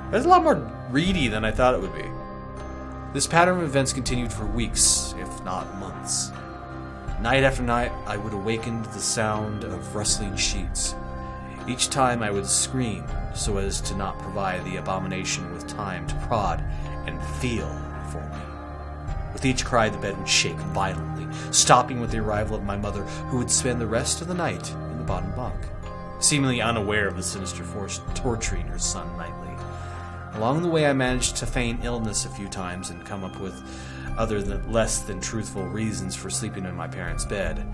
It was a lot more reedy than I thought it would be. This pattern of events continued for weeks, if not months. Night after night, I would awaken to the sound of rustling sheets. Each time I would scream so as to not provide the abomination with time to prod and feel for me. With each cry, the bed would shake violently, stopping with the arrival of my mother, who would spend the rest of the night in the bottom bunk, seemingly unaware of the sinister force torturing her son nightly. Along the way, I managed to feign illness a few times and come up with less than truthful reasons for sleeping in my parents' bed.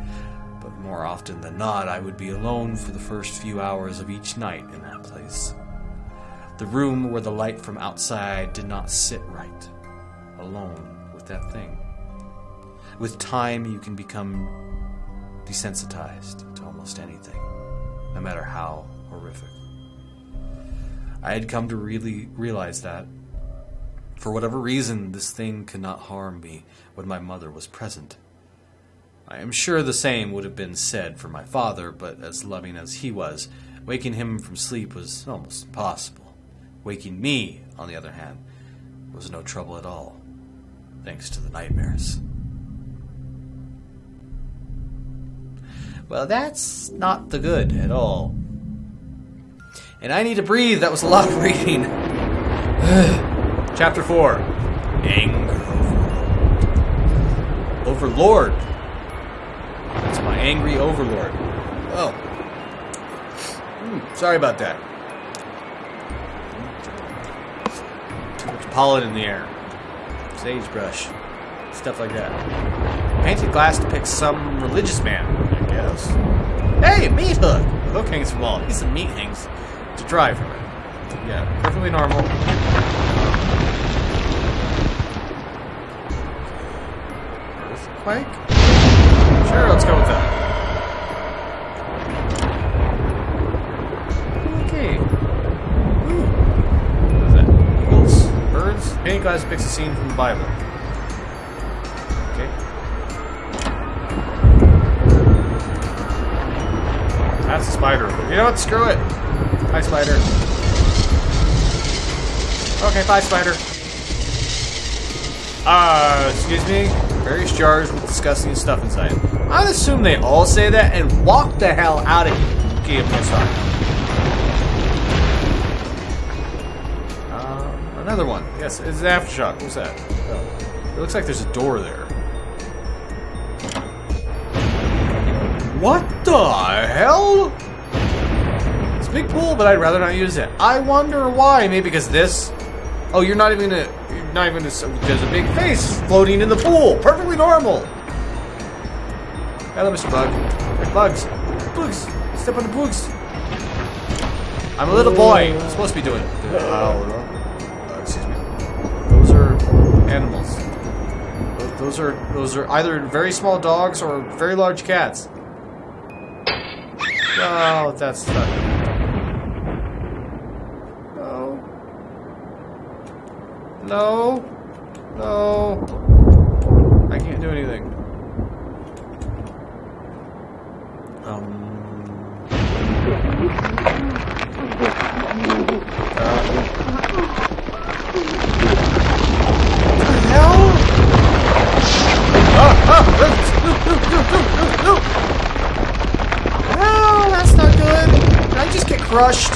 But more often than not, I would be alone for the first few hours of each night in that place. The room where the light from outside did not sit right. Alone with that thing. With time, you can become desensitized to almost anything, no matter how horrific. I had come to really realize that, for whatever reason, this thing could not harm me when my mother was present. I am sure the same would have been said for my father, but as loving as he was, waking him from sleep was almost impossible. Waking me, on the other hand, was no trouble at all, thanks to the nightmares. Well, that's not the good at all. And I need to breathe. That was a lot of reading. Chapter 4. Anger Overlord. That's my angry overlord. Oh. Sorry about that. Too much pollen in the air. Sagebrush. Stuff like that. Painted glass depicts some religious man, I guess. Hey, meat hook! The hook hangs from all. These some meat hangs to dry from it. Yeah, perfectly normal. Earthquake? Sure, let's go with that. Okay. Ooh. What is that? Eagles? Birds? Painted glass depicts a scene from the Bible. Okay. That's a spider. You know what? Screw it. Hi, spider. Okay, bye, spider. Excuse me? Various jars with disgusting stuff inside. I'd assume they all say that and walk the hell out of here. Okay, I'm sorry. Another one. Yes, it's an aftershock. What's that? Oh. It looks like there's a door there. What the hell? It's a big pool, but I'd rather not use it. I wonder why. Maybe because this. Oh, you're not even gonna. There's a big face floating in the pool. Perfectly normal. Hello, Mr. Bug. There's bugs. Bugs. Step on the bugs. I'm a little boy. I'm supposed to be doing it. Excuse me. Those are animals. Those are either very small dogs or very large cats. Oh, that's not. No. No. I can't do anything. What the hell? Oh, that's not good. Did I just get crushed?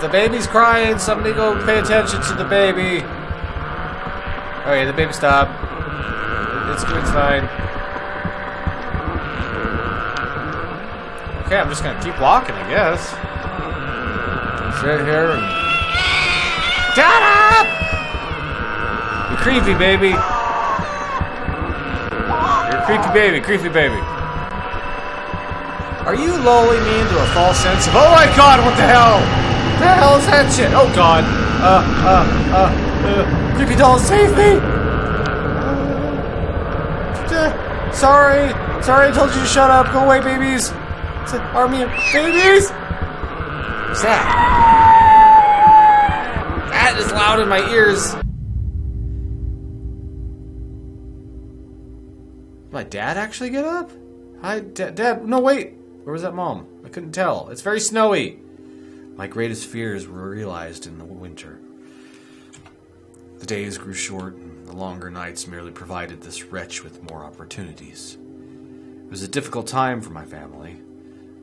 The baby's crying. Somebody go pay attention to the baby. Okay, the baby stopped. It's fine. Okay, I'm just gonna keep walking, I guess. Sit here and... Shut up! You're creepy, baby. You're a creepy baby. Are you lulling me into a false sense of... Oh my god, what the hell? The hell is that shit? Oh god. Creepy doll, save me! Sorry, I told you to shut up. Go away, babies. It's an army of babies. What's that? That is loud in my ears. Did my dad actually get up? Hi, Dad. No, wait. Where was that mom? I couldn't tell. It's very snowy. My greatest fears were realized in the winter. The days grew short, and the longer nights merely provided this wretch with more opportunities. It was a difficult time for my family.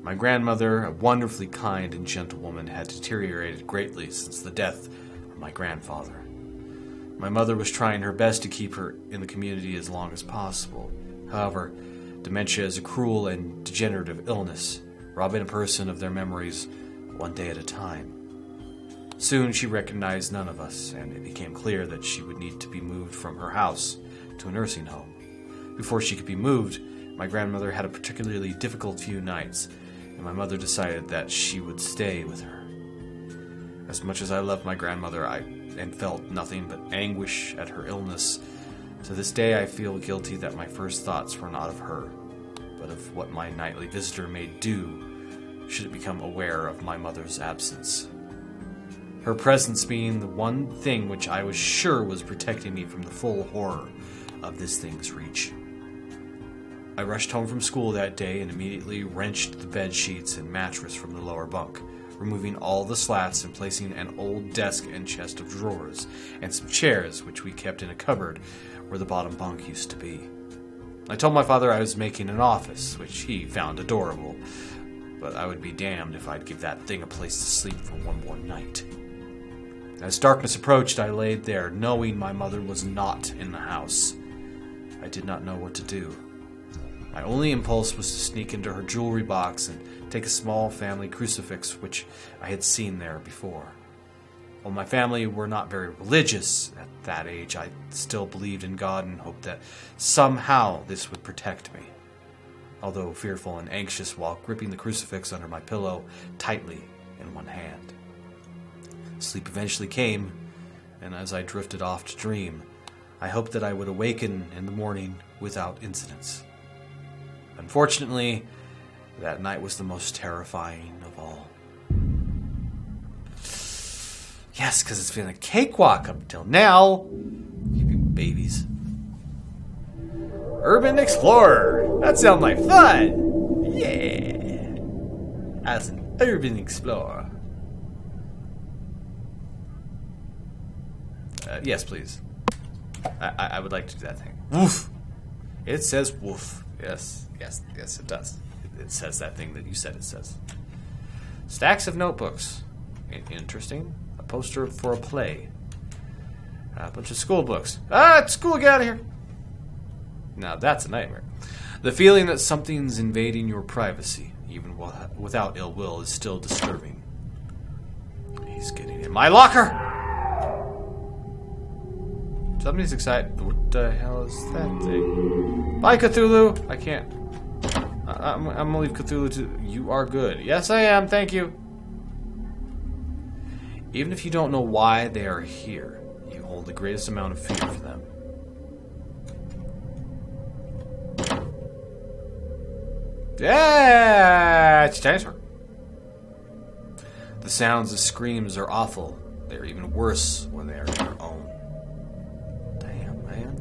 My grandmother, a wonderfully kind and gentle woman, had deteriorated greatly since the death of my grandfather. My mother was trying her best to keep her in the community as long as possible. However, dementia is a cruel and degenerative illness, robbing a person of their memories one day at a time. Soon she recognized none of us, and it became clear that she would need to be moved from her house to a nursing home. Before she could be moved, my grandmother had a particularly difficult few nights, and my mother decided that she would stay with her. As much as I loved my grandmother, and felt nothing but anguish at her illness, to this day I feel guilty that my first thoughts were not of her, but of what my nightly visitor may do should it become aware of my mother's absence. Her presence being the one thing which I was sure was protecting me from the full horror of this thing's reach. I rushed home from school that day and immediately wrenched the bed sheets and mattress from the lower bunk, removing all the slats and placing an old desk and chest of drawers, and some chairs which we kept in a cupboard where the bottom bunk used to be. I told my father I was making an office, which he found adorable, but I would be damned if I'd give that thing a place to sleep for one more night. As darkness approached, I laid there, knowing my mother was not in the house. I did not know what to do. My only impulse was to sneak into her jewelry box and take a small family crucifix which I had seen there before. While my family were not very religious at that age, I still believed in God and hoped that somehow this would protect me. Although fearful and anxious while gripping the crucifix under my pillow tightly in one hand. Sleep eventually came, and as I drifted off to dream, I hoped that I would awaken in the morning without incidents. Unfortunately, that night was the most terrifying of all. Yes, because it's been a cakewalk up until now. You babies. Urban Explorer. That sounds like fun. Yeah. As an urban explorer. Yes, please. I would like to do that thing. Woof. It says woof. Yes, it does. It says that thing that you said it says. Stacks of notebooks. Interesting. A poster for a play. A bunch of school books. It's school, get out of here. Now that's a nightmare. The feeling that something's invading your privacy, even without ill will, is still disturbing. He's getting in my locker! Somebody's excited. What the hell is that thing? Bye, Cthulhu! I can't. I'm gonna leave Cthulhu to... You are good. Yes, I am. Thank you. Even if you don't know why they are here, you hold the greatest amount of fear for them. Yeah! It's a dinosaur. The sounds of screams are awful. They're even worse when they are your own. Damn, man.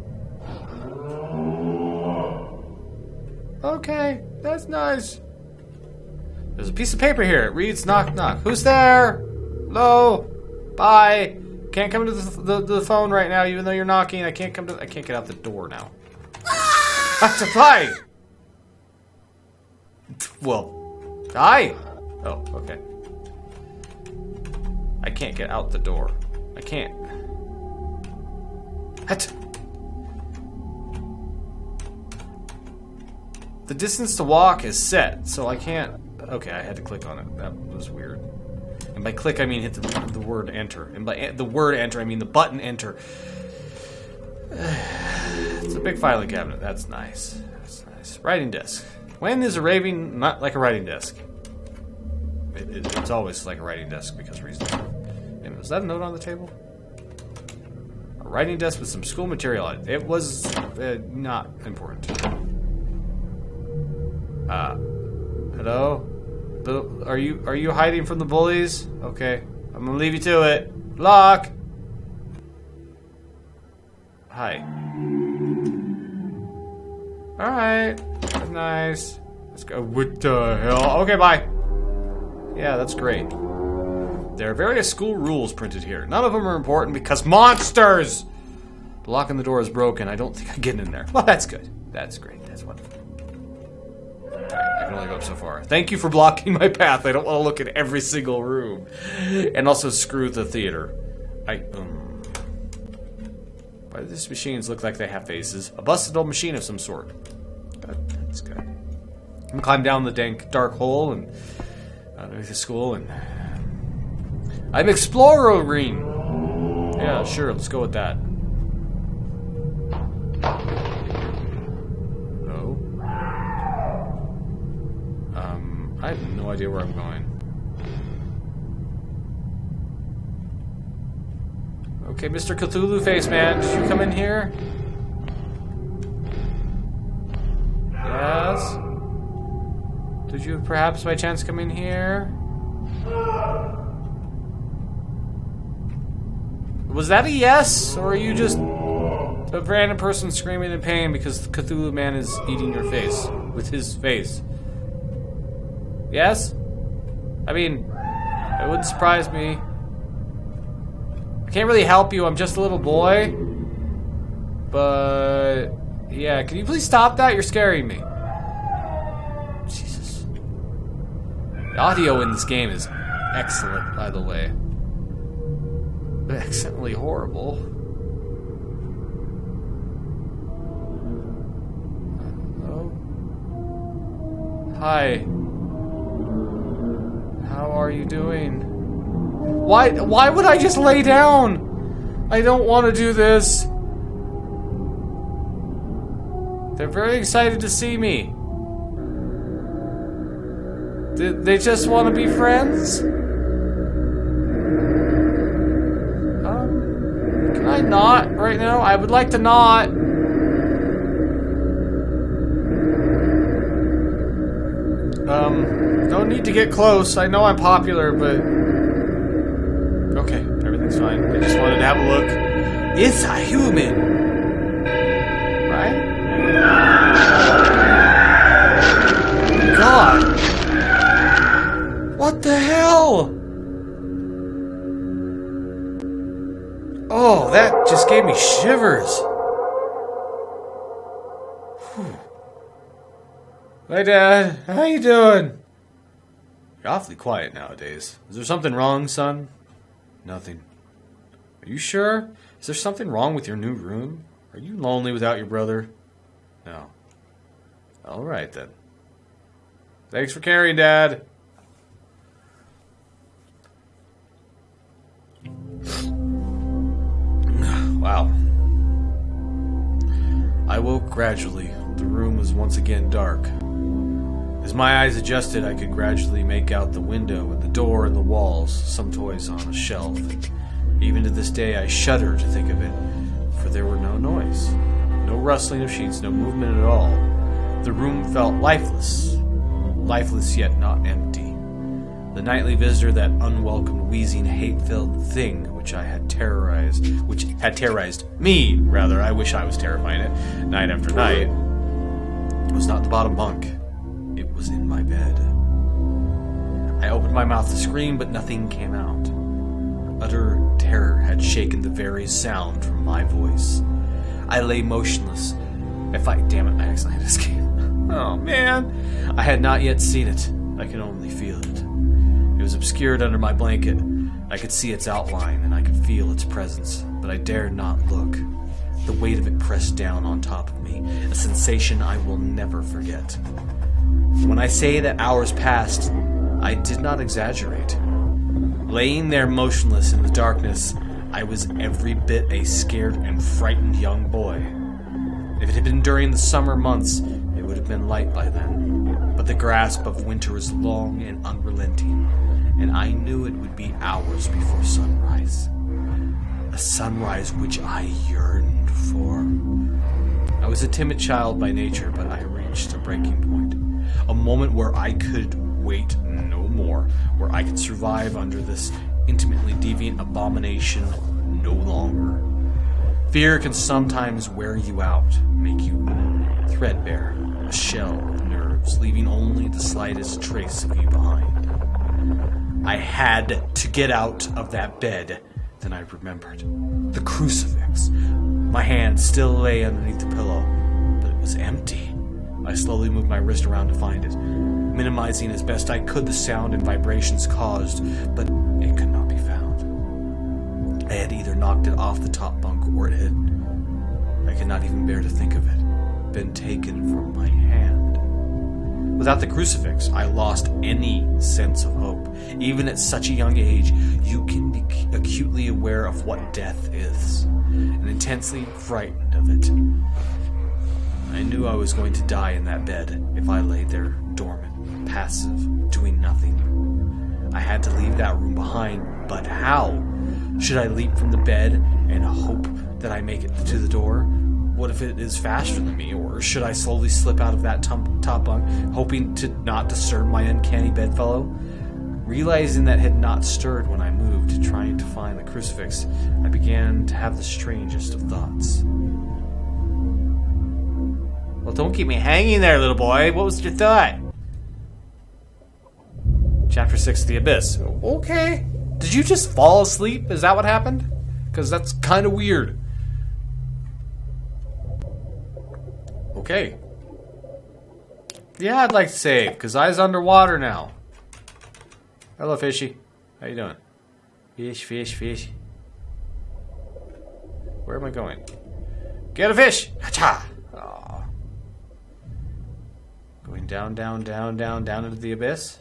Okay, that's nice. There's a piece of paper here. It reads, knock, knock. Who's there? Hello? Bye. Can't come to the phone right now, even though you're knocking. I can't get out the door now. That's a pie! Well, hi. Oh, okay. I can't get out the door. I can't. What? The distance to walk is set, so I can't... Okay, I had to click on it. That was weird. And by click, I mean hit the word enter. And by the word enter, I mean the button enter. It's a big filing cabinet. That's nice. That's nice. Writing desk. When is a raving not like a writing desk? It's always like a writing desk because of reasons. And was that a note on the table? A writing desk with some school material on it. It was not important. Hello? Are you hiding from the bullies? Okay. I'm gonna leave you to it. Lock! Hi. Alright. Nice. Let's go. What the hell? Okay, bye. Yeah, that's great. There are various school rules printed here. None of them are important because monsters! The lock on the door is broken. I don't think I'm getting in there. Well, that's good. That's great. That's wonderful. I can only go up so far. Thank you for blocking my path. I don't want to look at every single room. And also screw the theater. Why do these machines look like they have faces? A busted old machine of some sort. Good. That's good. I'm gonna climb down the dank, dark hole and underneath the school and... I'm exploring! Yeah, sure, let's go with that. I have no idea where I'm going. Okay, Mr. Cthulhu Face Man, did you come in here? Yes? Did you perhaps by chance come in here? Was that a yes? Or are you just a random person screaming in pain because the Cthulhu Man is eating your face with his face? Yes? I mean, it wouldn't surprise me. I can't really help you, I'm just a little boy. But, yeah, can you please stop that? You're scaring me. Jesus. The audio in this game is excellent, by the way. But excellently horrible. Hello? Hi. How are you doing? Why would I just lay down? I don't want to do this. They're very excited to see me. They just want to be friends? Can I not right now? I would like to not. No need to get close. I know I'm popular, but... Okay, everything's fine. I just wanted to have a look. It's a human! Right? God! What the hell? Oh, that just gave me shivers. Whew. Hi, Dad. How you doing? You're awfully quiet nowadays. Is there something wrong, son? Nothing. Are you sure? Is there something wrong with your new room? Are you lonely without your brother? No. All right, then. Thanks for caring, Dad. Wow. I woke gradually. The room was once again dark. As my eyes adjusted, I could gradually make out the window and the door and the walls, some toys on a shelf. Even to this day, I shudder to think of it, for there were no noise, no rustling of sheets, no movement at all. The room felt lifeless, lifeless yet not empty. The nightly visitor, that unwelcome, wheezing, hate-filled thing which had terrorized me, rather, I wish I was terrifying it, night after night, was not the bottom bunk. It was in my bed. I opened my mouth to scream, but nothing came out. Utter terror had shaken the very sound from my voice. I lay motionless. Damn it, I accidentally hit escape. Oh, man. I had not yet seen it. I could only feel it. It was obscured under my blanket. I could see its outline and I could feel its presence, but I dared not look. The weight of it pressed down on top of me, a sensation I will never forget. When I say that hours passed, I did not exaggerate. Laying there motionless in the darkness, I was every bit a scared and frightened young boy. If it had been during the summer months, it would have been light by then. But the grasp of winter is long and unrelenting, and I knew it would be hours before sunrise. A sunrise which I yearned for. I was a timid child by nature, but I reached a breaking point. A moment where I could wait no more, where I could survive under this intimately deviant abomination no longer. Fear can sometimes wear you out, make you threadbare, a shell of nerves, leaving only the slightest trace of you behind. I had to get out of that bed. Then I remembered. The crucifix. My hand still lay underneath the pillow, but it was empty. I slowly moved my wrist around to find it, minimizing as best I could the sound and vibrations caused, but it could not be found. I had either knocked it off the top bunk or it had, I could not even bear to think of it, been taken from my hand. Without the crucifix, I lost any sense of hope. Even at such a young age, you can be acutely aware of what death is, and intensely frightened of it. I knew I was going to die in that bed if I lay there dormant, passive, doing nothing. I had to leave that room behind, but how? Should I leap from the bed and hope that I make it to the door? What if it is faster than me? Or should I slowly slip out of that top bunk, hoping to not disturb my uncanny bedfellow? Realizing that had not stirred when I moved, trying to find the crucifix, I began to have the strangest of thoughts. Well, don't keep me hanging there, little boy. What was your thought? Chapter 6, The Abyss. Okay. Did you just fall asleep? Is that what happened? Because that's kind of weird. Okay. Yeah, I'd like to save, because I's underwater now. Hello, fishy. How you doing? Fish, fish, fish. Where am I going? Get a fish! Ha-cha! Aw. Going down, down, down, down, down into the abyss.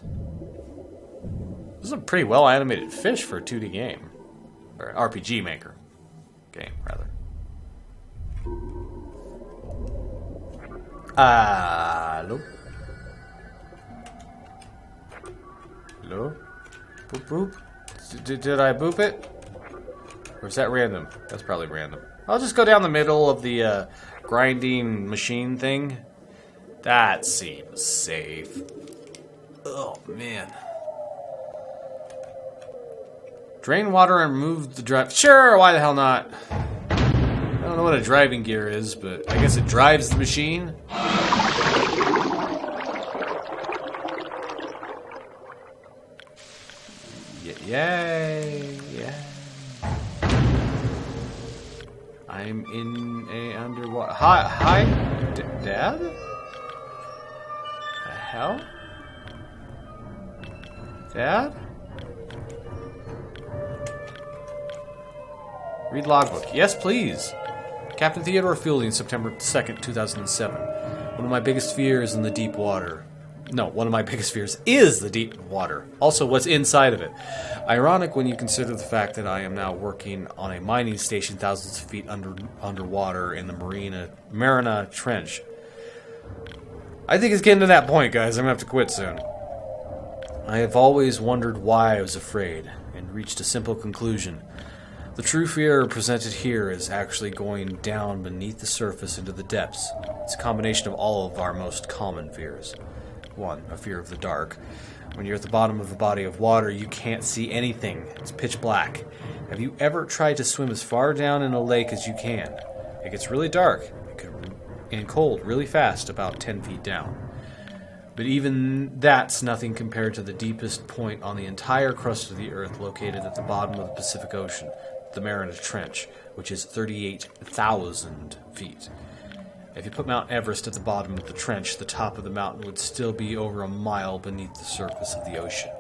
This is a pretty well animated fish for a 2D game. Or an RPG maker. Game, rather. Hello? Hello? Boop boop? Did I boop it? Or is that random? That's probably random. I'll just go down the middle of the grinding machine thing. That seems safe. Oh, man. Drain water and remove the drive. Sure, why the hell not? I don't know what a driving gear is, but I guess it drives the machine. Yay! Yeah. I'm in a underwater. Hi, Dad? The hell? Dad? Read logbook. Yes, please. Captain Theodore Fielding, September 2nd, 2007. One of my biggest fears in the deep water. No, one of my biggest fears is the deep water. Also, what's inside of it. Ironic when you consider the fact that I am now working on a mining station thousands of feet underwater in the Marina Trench. I think it's getting to that point, guys. I'm going to have to quit soon. I have always wondered why I was afraid, and reached a simple conclusion. The true fear presented here is actually going down beneath the surface into the depths. It's a combination of all of our most common fears. 1. A fear of the dark. When you're at the bottom of a body of water, you can't see anything. It's pitch black. Have you ever tried to swim as far down in a lake as you can? It gets really dark and cold really fast about 10 feet down. But even that's nothing compared to the deepest point on the entire crust of the Earth located at the bottom of the Pacific Ocean, the Marina Trench, which is 38,000 feet. If you put Mount Everest at the bottom of the trench, the top of the mountain would still be over a mile beneath the surface of the ocean.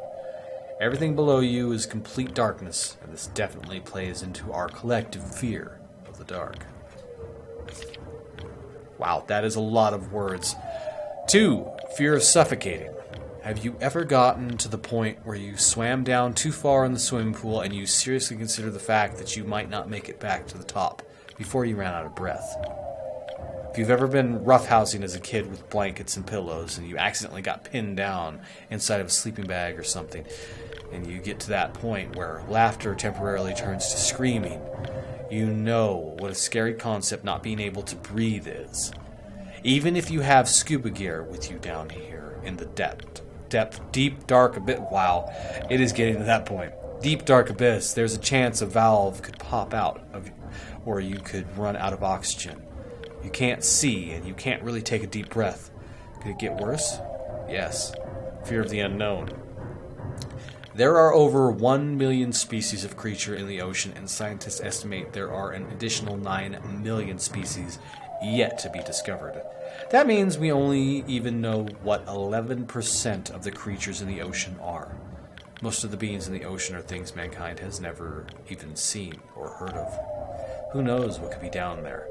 Everything below you is complete darkness, and this definitely plays into our collective fear of the dark. Wow, that is a lot of words. 2, fear of suffocating. Have you ever gotten to the point where you swam down too far in the swimming pool and you seriously consider the fact that you might not make it back to the top before you ran out of breath? If you've ever been roughhousing as a kid with blankets and pillows and you accidentally got pinned down inside of a sleeping bag or something, and you get to that point where laughter temporarily turns to screaming, you know what a scary concept not being able to breathe is. Even if you have scuba gear with you down here in the deep, dark abyss. Wow, it is getting to that point. Deep, dark abyss, there's a chance a valve could pop out, or you could run out of oxygen. You can't see, and you can't really take a deep breath. Could it get worse? Yes. Fear of the unknown. There are over 1 million species of creature in the ocean, and scientists estimate there are an additional 9 million species yet to be discovered. That means we only even know what 11% of the creatures in the ocean are. Most of the beings in the ocean are things mankind has never even seen or heard of. Who knows what could be down there?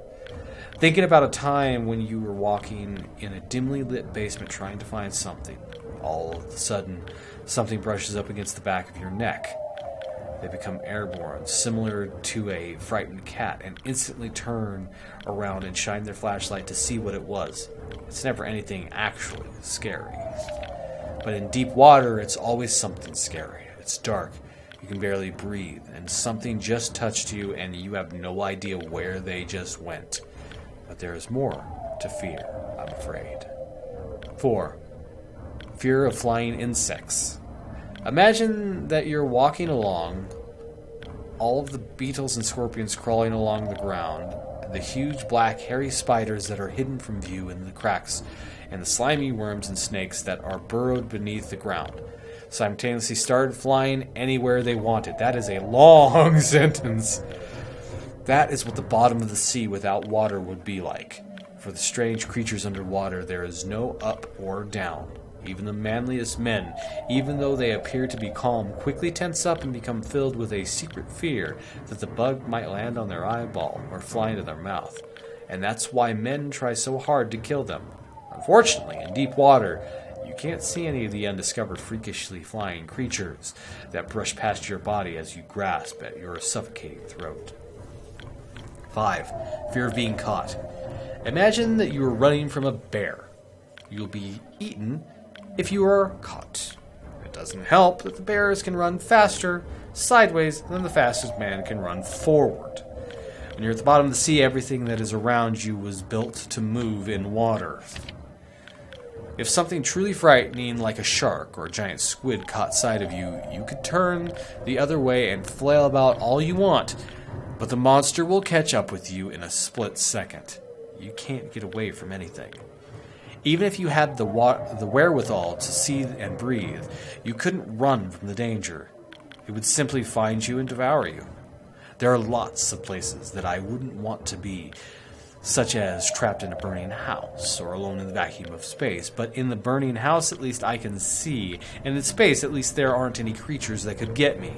Thinking about a time when you were walking in a dimly lit basement trying to find something. All of a sudden, something brushes up against the back of your neck. They become airborne, similar to a frightened cat, and instantly turn around and shine their flashlight to see what it was. It's never anything actually scary. But in deep water, it's always something scary. It's dark. You can barely breathe, and something just touched you, and you have no idea where they just went. But there is more to fear, I'm afraid. 4. Fear of flying insects. Imagine that you're walking along, all of the beetles and scorpions crawling along the ground, the huge black hairy spiders that are hidden from view in the cracks, and the slimy worms and snakes that are burrowed beneath the ground. Simultaneously started flying anywhere they wanted. That is a long sentence. That is what the bottom of the sea without water would be like. For the strange creatures underwater, there is no up or down. Even the manliest men, even though they appear to be calm, quickly tense up and become filled with a secret fear that the bug might land on their eyeball or fly into their mouth. And that's why men try so hard to kill them. Unfortunately, in deep water, you can't see any of the undiscovered freakishly flying creatures that brush past your body as you grasp at your suffocating throat. 5. Fear of being caught. Imagine that you are running from a bear. You'll be eaten if you are caught. It doesn't help that the bears can run faster sideways than the fastest man can run forward. When you're at the bottom of the sea, everything that is around you was built to move in water. If something truly frightening like a shark or a giant squid caught sight of you, you could turn the other way and flail about all you want, but the monster will catch up with you in a split second. You can't get away from anything. Even if you had the wherewithal to see and breathe, you couldn't run from the danger. It would simply find you and devour you. There are lots of places that I wouldn't want to be, such as trapped in a burning house or alone in the vacuum of space. But in the burning house, at least I can see, and in space, at least there aren't any creatures that could get me.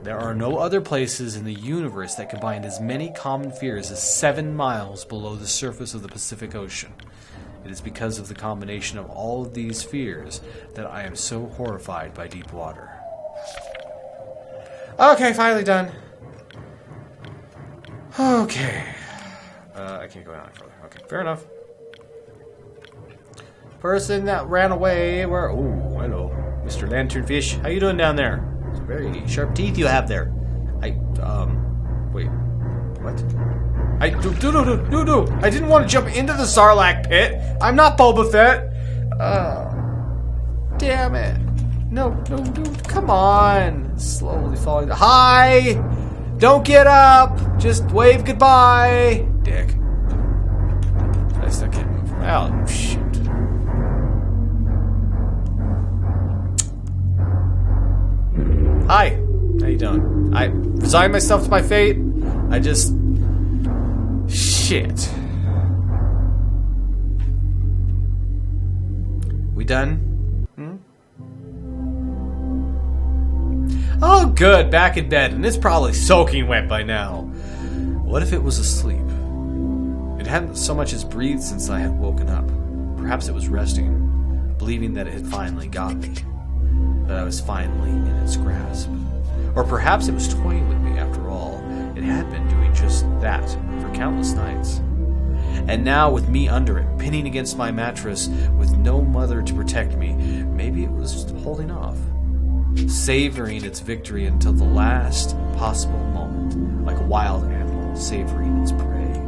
There are no other places in the universe that combine as many common fears as 7 miles below the surface of the Pacific Ocean. It is because of the combination of all of these fears that I am so horrified by deep water. Okay, finally done. Okay. I can't go any further. Okay, fair enough. Person that ran away, where... Oh, hello. Mr. Lanternfish. How you doing down there? Some very sharp teeth you have there. Wait. What? I didn't want to jump into the Sarlacc pit. I'm not Boba Fett. Damn it. No, come on. Slowly falling. Hi! Don't get up! Just wave goodbye! Dick. I still can't move. Oh, shoot. Hi. How you doing? I resigned myself to my fate. I just... Shit. We done? Oh, good, back in bed, and it's probably soaking wet by now. What if it was asleep? It hadn't so much as breathed since I had woken up. Perhaps it was resting, believing that it had finally got me, that I was finally in its grasp. Or perhaps it was toying with me after all. It had been doing just that for countless nights. And now, with me under it, pinning against my mattress, with no mother to protect me, maybe it was holding off, savoring its victory until the last possible moment, like a wild animal savoring its prey.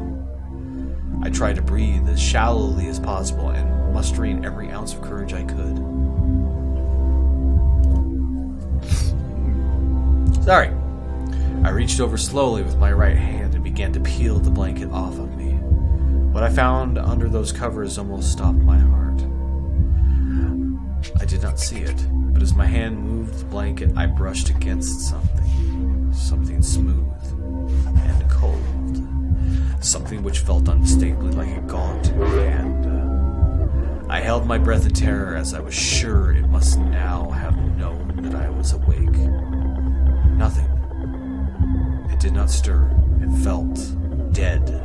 I tried to breathe as shallowly as possible and mustering every ounce of courage I could. Sorry. I reached over slowly with my right hand and began to peel the blanket off of me. What I found under those covers almost stopped my heart. I did not see it, but as my hand moved the blanket, I brushed against something smooth and cold, something which felt unmistakably like a gaunt hand. I held my breath in terror as I was sure it must now have known that I was awake. Nothing. It did not stir. It felt dead.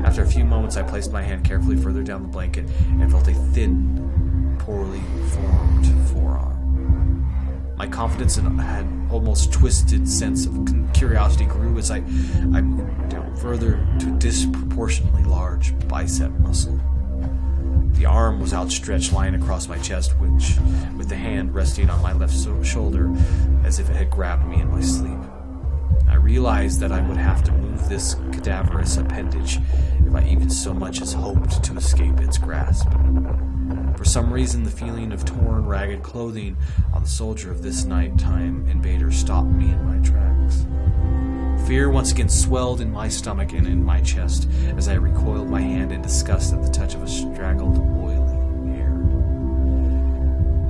After a few moments, I placed my hand carefully further down the blanket and felt a thin, poorly formed forearm. My confidence and had almost twisted sense of curiosity grew as I moved down further to a disproportionately large bicep muscle. The arm was outstretched, lying across my chest, with the hand resting on my left shoulder as if it had grabbed me in my sleep. I realized that I would have to move this cadaverous appendage if I even so much as hoped to escape its grasp. For some reason, the feeling of torn, ragged clothing on the soldier of this nighttime invader stopped me in my tracks. Fear once again swelled in my stomach and in my chest as I recoiled my hand in disgust at the touch of a straggled, oily hair.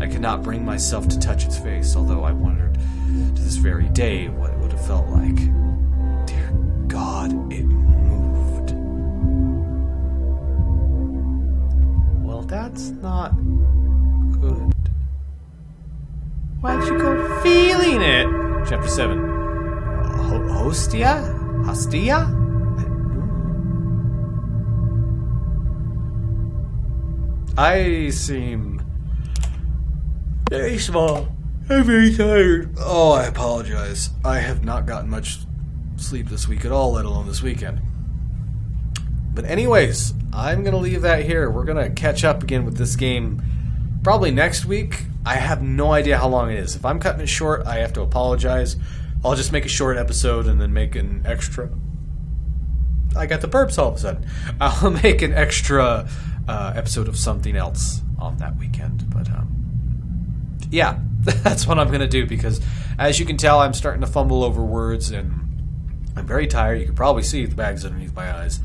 I could not bring myself to touch its face, although I wondered to this very day what it would have felt like. Dear God, it moved. Well, that's not good. Why'd you go feeling it? Chapter 7. Hostia? I seem very small. I'm very tired. Oh, I apologize. I have not gotten much sleep this week at all, let alone this weekend. But anyways, I'm going to leave that here. We're going to catch up again with this game probably next week. I have no idea how long it is. If I'm cutting it short, I have to apologize. I'll just make a short episode and then make an extra... I got the burps all of a sudden. I'll make an extra episode of something else on that weekend. But, yeah, that's what I'm going to do because, as you can tell, I'm starting to fumble over words and I'm very tired. You can probably see the bags underneath my eyes.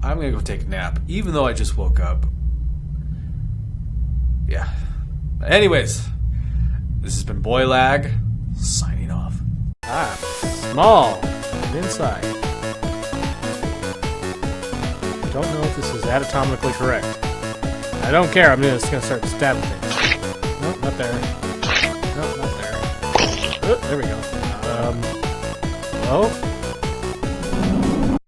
I'm going to go take a nap, even though I just woke up. Yeah. But anyways, this has been Boy Lag, signing off. I'm small and inside. I don't know if this is anatomically correct. I don't care. I'm just going to start stabbing things. Nope, not there. Nope, not there. Oh, there we go. Hello?